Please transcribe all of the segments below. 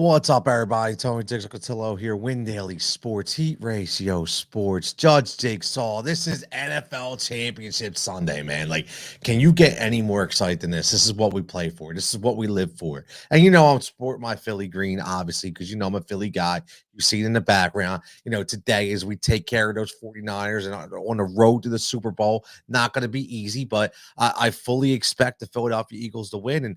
What's up, everybody? Tony Jigsaw Cutillo here. Win Daily Sports, Heat Ratio Sports, Judge Jigsaw. This is NFL Championship Sunday, man. Like, can you get any more excited than this? This is what we play for. This is what we live for. And I'm sporting my Philly green, obviously, because I'm a Philly guy. You see it in the background. Today as we take care of those 49ers and on the road to the Super Bowl. Not going to be easy, but I fully expect the Philadelphia Eagles to win. And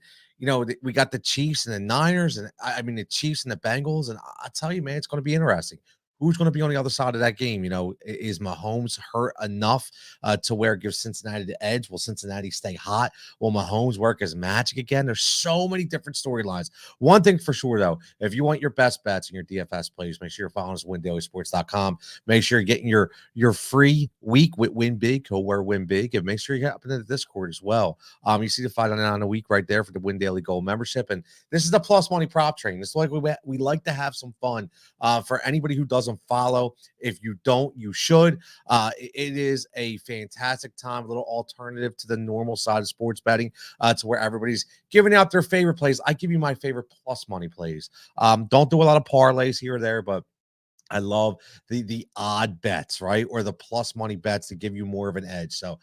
we got the Chiefs and the Niners, and I mean the Chiefs and the Bengals, and I tell you, man, it's going to be interesting. Who's going to be on the other side of that game? Is Mahomes hurt enough to where it gives Cincinnati the edge? Will Cincinnati stay hot? Will Mahomes work his magic again? There's so many different storylines. One thing for sure, though, if you want your best bets in your DFS plays, make sure you're following us at WinDailySports.com. Make sure you're getting your free week with Win Big, where Win Big, and make sure you get up into the Discord as well. You see the $5.99 a week right there for the Win Daily Gold membership, and this is the plus money prop train. This is like we like to have some fun. For anybody who doesn't follow, if you don't, you should. It is a fantastic time, a little alternative to the normal side of sports betting, to where everybody's giving out their favorite plays. I give you my favorite plus money plays. Don't do a lot of parlays here or there, but I love the odd bets, right? Or the plus money bets to give you more of an edge. So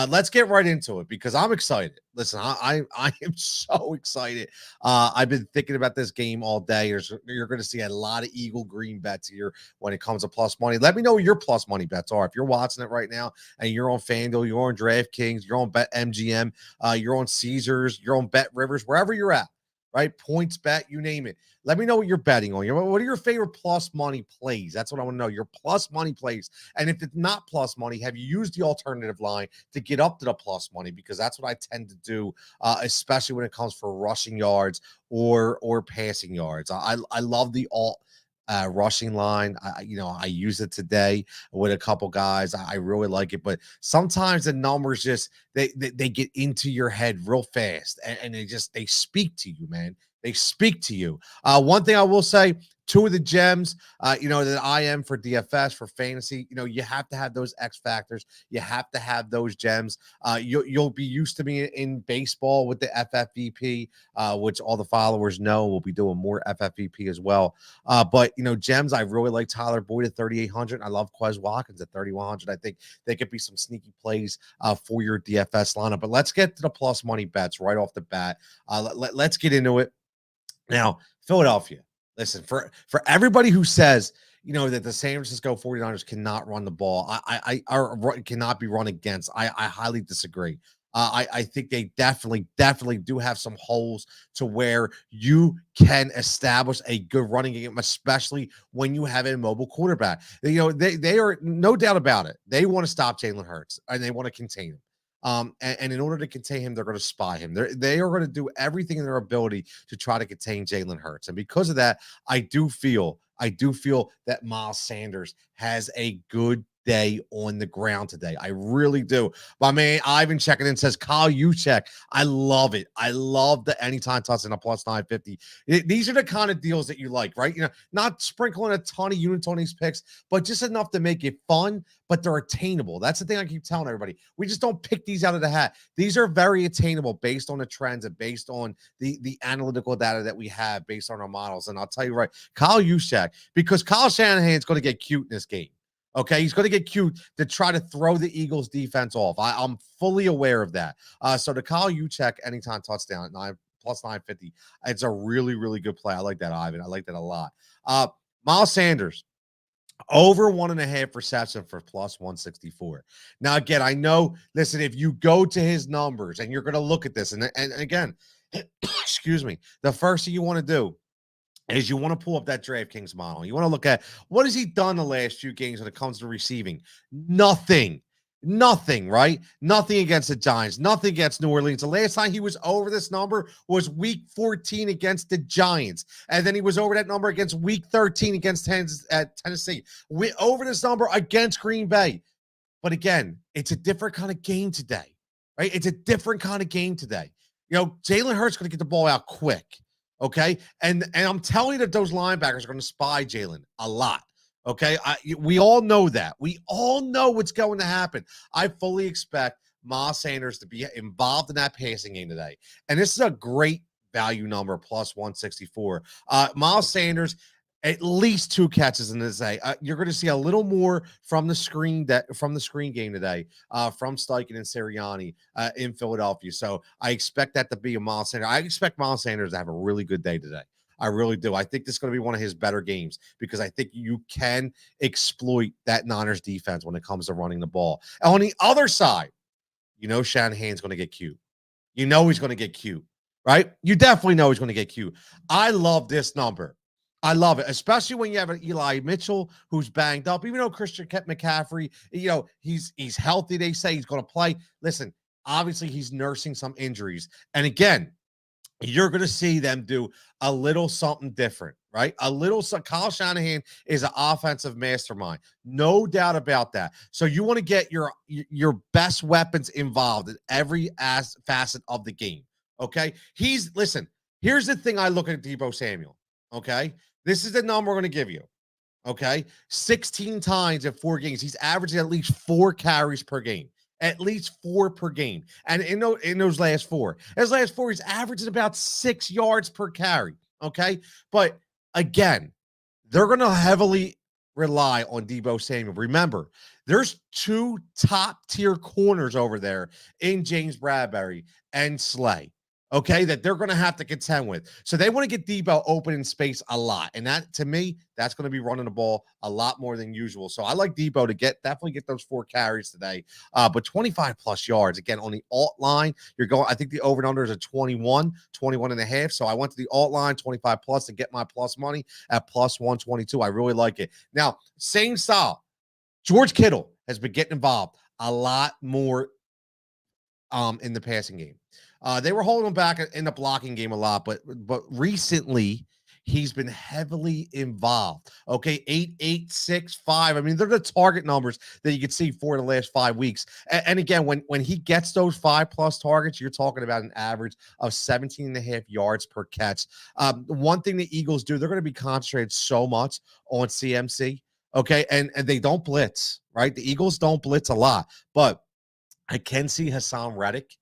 let's get right into it because I'm excited. Listen, I am so excited. I've been thinking about this game all day. You're going to see a lot of Eagle Green bets here when it comes to plus money. Let me know what your plus money bets are. If you're watching it right now and you're on FanDuel, you're on DraftKings, you're on BetMGM, you're on Caesars, you're on Bet Rivers, wherever you're at, right? Points bet, you name it. Let me know what you're betting on. What are your favorite plus money plays? That's what I want to know. Your plus money plays. And if it's not plus money, have you used the alternative line to get up to the plus money? Because that's what I tend to do, especially when it comes for rushing yards or passing yards. I love the rushing line. I use it today with a couple guys. I really like it, but sometimes the numbers just they get into your head real fast, and they speak to you, man. They speak to you. One thing I will say, two of the gems, that I am for DFS, for fantasy, you have to have those X factors. You have to have those gems. You'll be used to me in baseball with the FFVP, which all the followers know. We'll be doing more FFVP as well. But gems, I really like Tyler Boyd at 3,800. I love Quez Watkins at 3,100. I think they could be some sneaky plays for your DFS lineup. But let's get to the plus money bets right off the bat. Let's get into it. Now, Philadelphia, listen, for everybody who says, that the San Francisco 49ers cannot run the ball, or cannot be run against, I highly disagree. I think they definitely do have some holes to where you can establish a good running game, especially when you have a mobile quarterback. They are, no doubt about it. They want to stop Jalen Hurts and they want to contain him. And in order to contain him, they're going to spy him. They are going to do everything in their ability to try to contain Jalen Hurts. And because of that, I do feel that Miles Sanders has a good day on the ground today. I really do. My man Ivan checking in says, Kyle Juszczyk. I love it. I love the anytime touchdown a plus 950. These are the kind of deals that you like, right? Not sprinkling a ton of units on these picks, but just enough to make it fun, but they're attainable. That's the thing I keep telling everybody. We just don't pick these out of the hat. These are very attainable based on the trends and based on the analytical data that we have based on our models. And I'll tell you right, Kyle Juszczyk, because Kyle Shanahan's going to get cute in this game. Okay, he's going to get cute to try to throw the Eagles defense off. I'm fully aware of that. So the Kyle Juszczyk anytime touchdown at plus 950, it's a really, really good play. I like that, Ivan. I like that a lot. Miles Sanders, over 1.5 reception for plus 164. Now, again, I know, listen, if you go to his numbers and you're going to look at this, and again, excuse me, the first thing you want to do is you want to pull up that DraftKings model. You want to look at what has he done the last few games when it comes to receiving? Nothing, right? Nothing against the Giants, nothing against New Orleans. The last time he was over this number was week 14 against the Giants. And then he was over that number against week 13 against Tennessee. Over this number against Green Bay. But again, it's a different kind of game today, right? It's a different kind of game today. Jalen Hurts going to get the ball out quick. Okay. And I'm telling you that those linebackers are going to spy Jalen a lot. Okay. We all know that. We all know what's going to happen. I fully expect Miles Sanders to be involved in that passing game today. And this is a great value number, plus 164. Miles Sanders, at least 2 catches in this day. You're going to see a little more from the screen game today, from Steichen and Sirianni in Philadelphia. So I expect that to be a Miles Sanders. I expect Miles Sanders to have a really good day today. I really do. I think this is going to be one of his better games because I think you can exploit that Niners defense when it comes to running the ball. And on the other side, Shanahan's going to get cute. He's going to get cute, right? You definitely know he's going to get cute. I love this number. I love it, especially when you have an Eli Mitchell who's banged up. Even though Christian McCaffrey, he's healthy. They say he's going to play. Listen, obviously he's nursing some injuries. And again, you're going to see them do a little something different, right? Kyle Shanahan is an offensive mastermind. No doubt about that. So you want to get your best weapons involved in every facet of the game, okay? Listen, here's the thing I look at Deebo Samuel, okay? This is the number we're going to give you, okay? 16 times in 4 games. He's averaging at least 4 carries per game. At least 4 per game. And in those last 4, he's averaging about 6 yards per carry. Okay. But again, they're going to heavily rely on Deebo Samuel. Remember, there's 2 top tier corners over there in James Bradbury and Slay. Okay, that they're going to have to contend with. So they want to get Deebo open in space a lot. And that, to me, that's going to be running the ball a lot more than usual. So I like Deebo to definitely get those 4 carries today. But 25 plus yards, again, on the alt line, I think the over and under is a 21 and a half. So I went to the alt line, 25 plus, to get my plus money at plus 122. I really like it. Now, same style. George Kittle has been getting involved a lot more in the passing game. They were holding him back in the blocking game a lot, but recently he's been heavily involved. Okay, 8, 8, 6, 5. I mean, they're the target numbers that you can see for the last 5 weeks. And again, when he gets those 5+ targets, you're talking about an average of 17 and a half yards per catch. One thing the Eagles do, they're going to be concentrated so much on CMC. Okay, and they don't blitz, right? The Eagles don't blitz a lot, but I can see Hassan Reddick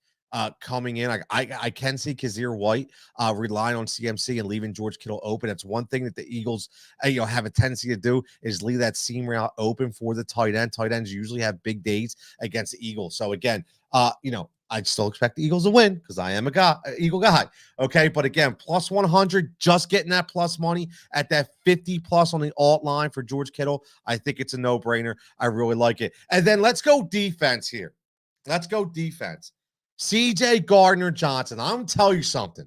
coming in. I can see Kazir White relying on CMC and leaving George Kittle open. That's one thing that the Eagles have a tendency to do, is leave that seam route open for the tight end. Tight ends usually have big days against the Eagles. So again, I'd still expect the Eagles to win because I am a Eagle guy. Okay, but again, plus 100, just getting that plus money at that 50 plus on the alt line for George Kittle. I think it's a no-brainer. I really like it. And then let's go defense here. Let's go defense. CJ Gardner-Johnson. I'm going to tell you something.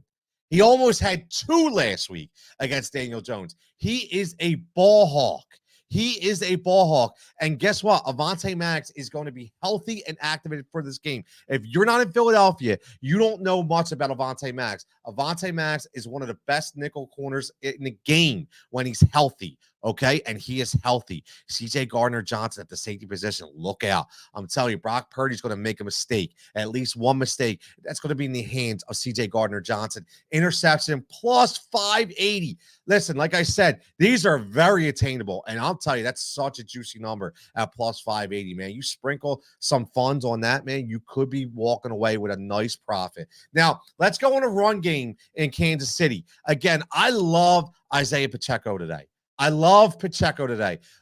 He almost had 2 last week against Daniel Jones. He is a ball hawk. And guess what? Avonte Maddox is going to be healthy and activated for this game. If you're not in Philadelphia, you don't know much about Avonte Maddox. Avonte Maddox is one of the best nickel corners in the game when he's healthy. Okay, and he is healthy. CJ Gardner-Johnson at the safety position, look out. I'm telling you, Brock Purdy's going to make a mistake, at least one mistake. That's going to be in the hands of CJ Gardner-Johnson. Interception plus 580. Listen, like I said, these are very attainable, and I'll tell you, that's such a juicy number at plus 580, man. You sprinkle some funds on that, man, you could be walking away with a nice profit. Now, let's go on a run game in Kansas City. Again, I love Isaiah Pacheco today.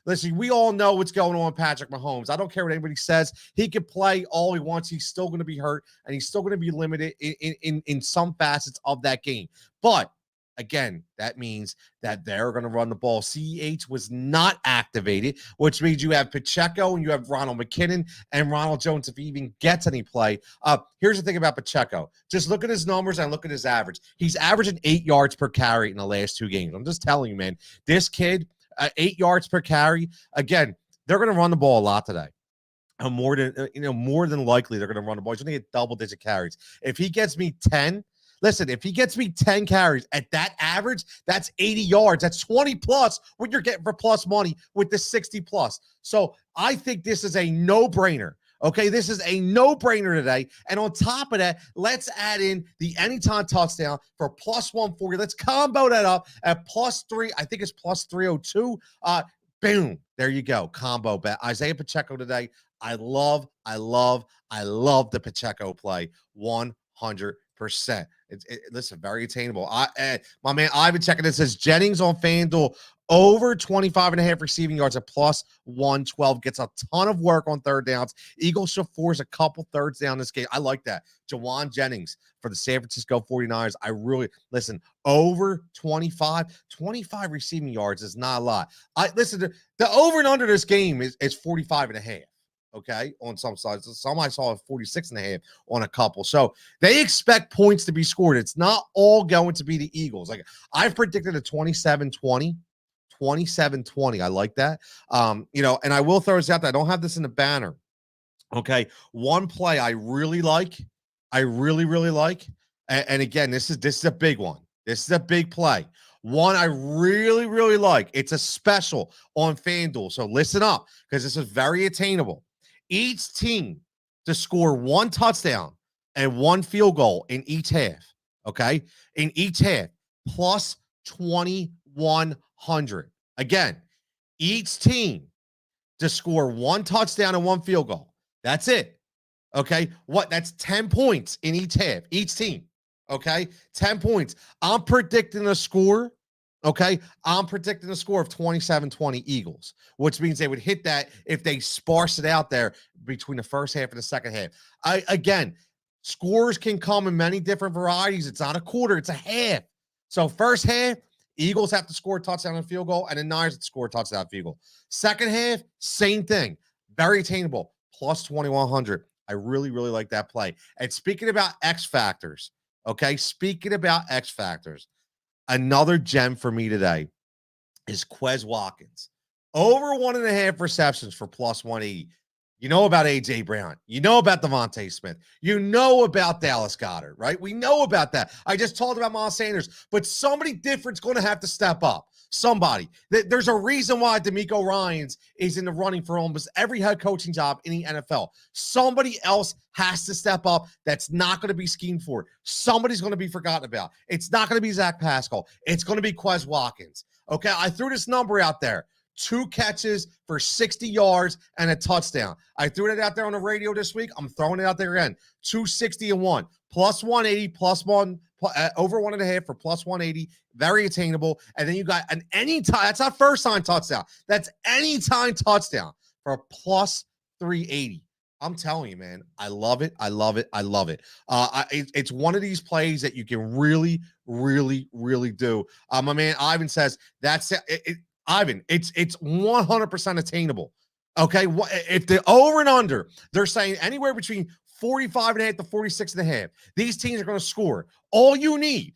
Listen, we all know what's going on with Patrick Mahomes. I don't care what anybody says. He can play all he wants. He's still going to be hurt, and he's still going to be limited in some facets of that game. But again, that means that they're going to run the ball. CEH was not activated, which means you have Pacheco and you have Ronald McKinnon and Ronald Jones if he even gets any play. Here's the thing about Pacheco. Just look at his numbers and look at his average. He's averaging 8 yards per carry in the last 2 games. I'm just telling you, man, this kid, 8 yards per carry. Again, they're going to run the ball a lot today. More than likely, they're going to run the ball. He's going to get double-digit carries. If he gets me 10, listen, if he gets me 10 carries at that average, that's 80 yards. That's 20 plus what you're getting for plus money with the 60 plus. So I think this is a no-brainer. Okay, this is a no-brainer today. And on top of that, let's add in the anytime touchdown for plus 140. Let's combo that up at plus 3. I think it's plus 302. Boom. There you go. Combo bet. Isaiah Pacheco today. I love the Pacheco play 100%. Listen, very attainable. My man Ivan checking this says Jennings on FanDuel over 25.5 receiving yards at plus 112. Gets a ton of work on third downs. Eagles should force a couple thirds down this game. I like that. Jawan Jennings for the San Francisco 49ers. I really listen, over 25 receiving yards is not a lot. The over and under this game is 45.5. Okay, on some sides. Some I saw 46.5 on a couple. So they expect points to be scored. It's not all going to be the Eagles. Like I've predicted a 27-20. 27-20. I like that. And I will throw this out there. I don't have this in the banner. Okay. One play I really like. I really, really like. And again, this is a big one. This is a big play. One I really, really like. It's a special on FanDuel. So listen up, because this is very attainable. Each team to score one touchdown and one field goal in each half. Okay. In each half, plus 2,100. Again, each team to score one touchdown and one field goal. That's it. Okay. That's 10 points in each half, each team. Okay. 10 points. I'm predicting a score. Okay. I'm predicting a score of 27-20 Eagles, which means they would hit that if they sparse it out there between the first half and the second half. Again, scores can come in many different varieties. It's not a quarter, it's a half. So first half, Eagles have to score a touchdown and field goal, and the Niners have to score a touchdown and field goal. Second half, same thing. Very attainable. Plus 2,100. I really, really like that play. And speaking about X factors, okay? Speaking about X factors, another gem for me today is Quez Watkins. Over 1.5 receptions for plus 180. You know about A.J. Brown. You know about Devontae Smith. You know about Dallas Goedert, right? We know about that. I just talked about Miles Sanders, but somebody different's going to have to step up. Somebody. There's a reason why DeMeco Ryans is in the running for almost every head coaching job in the NFL. Somebody else has to step up that's not going to be schemed for. Somebody's going to be forgotten about. It's not going to be Zach Pascal. It's going to be Quez Watkins. Okay, I threw this number out there. 2 catches for 60 yards and a touchdown. I threw it out there on the radio this week. I'm throwing it out there again. 260 and 1. Plus 180, plus 1, over 1.5 for plus 180. Very attainable. And then you got an anytime. That's not first time touchdown. That's anytime touchdown for plus 380. I'm telling you, man, I love it. I love it. I love it. It's one of these plays that you can really, really, really do. My man Ivan says that's it. Ivan, it's 100% attainable. Okay, if the over and under, they're saying anywhere between 45.5 to 46.5. These teams are going to score. All you need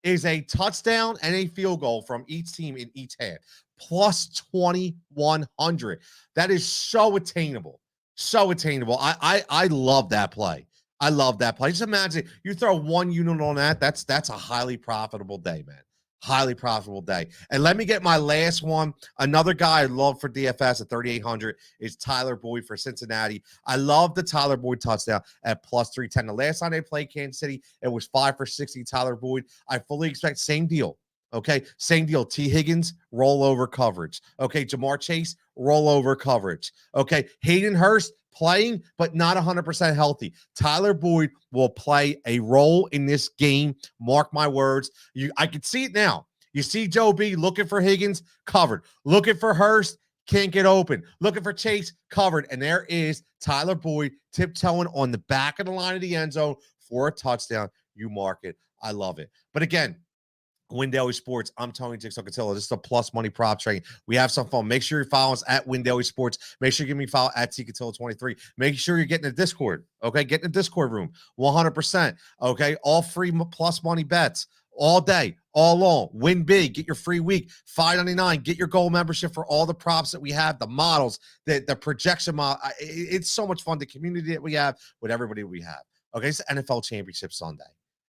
is a touchdown and a field goal from each team in each half. Plus 2,100. That is so attainable. So attainable. I love that play. I love that play. Just imagine you throw one unit on that. That's a highly profitable day, man. Highly profitable day. And let me get my last one. Another guy I love for DFS at 3,800 is Tyler Boyd for Cincinnati. I love the Tyler Boyd touchdown at plus 310. The last time they played Kansas City, it was 5 for 60 Tyler Boyd. I fully expect same deal. Okay, same deal. T. Higgins, rollover coverage. Okay, Jamar Chase, rollover coverage. Okay, Hayden Hurst playing, but not 100% healthy. Tyler Boyd will play a role in this game. Mark my words. I can see it now. You see Joe B looking for Higgins, covered. Looking for Hurst, can't get open. Looking for Chase, covered. And there is Tyler Boyd tiptoeing on the back of the line of the end zone for a touchdown. You mark it. I love it. But again, Win Daily Sports. I'm Tony Jigsaw Cutillo. This is a plus money prop trading. We have some fun. Make sure you follow us at Win Daily Sports. Make sure you give me a follow at TCutillo23. Make sure you're getting the Discord. Okay, get in the Discord room. 100%. Okay, all free plus money bets all day, all long. Win big. Get your free week. $5.99. Get your gold membership for all the props that we have, the models, the projection model. It's so much fun. The community that we have with everybody we have. Okay, it's NFL Championship Sunday.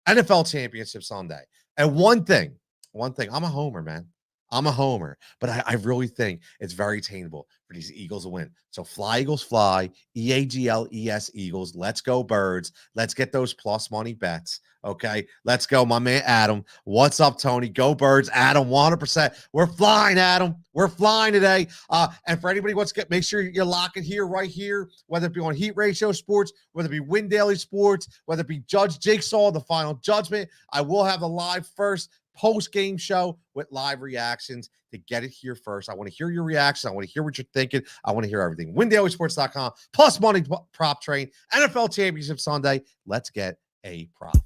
NFL Championship Sunday. And one thing, I'm a homer, man. I'm a homer, but I really think it's very attainable for these Eagles to win. So fly, Eagles, fly. EAGLES Eagles. Let's go, birds. Let's get those plus money bets. Okay, let's go, my man Adam. What's up, Tony? Go birds, Adam. 100%. We're flying, Adam. We're flying today. And for anybody who wants to make sure you're locking here, right here, whether it be on Heat Ratio Sports, whether it be Win Daily Sports, whether it be Judge Jigsaw, the final judgment. I will have the live first post-game show with live reactions to get it here first. I want to hear your reaction. I want to hear what you're thinking. I want to hear everything. WinDailySports.com plus money prop train. NFL Championship Sunday. Let's get a profit.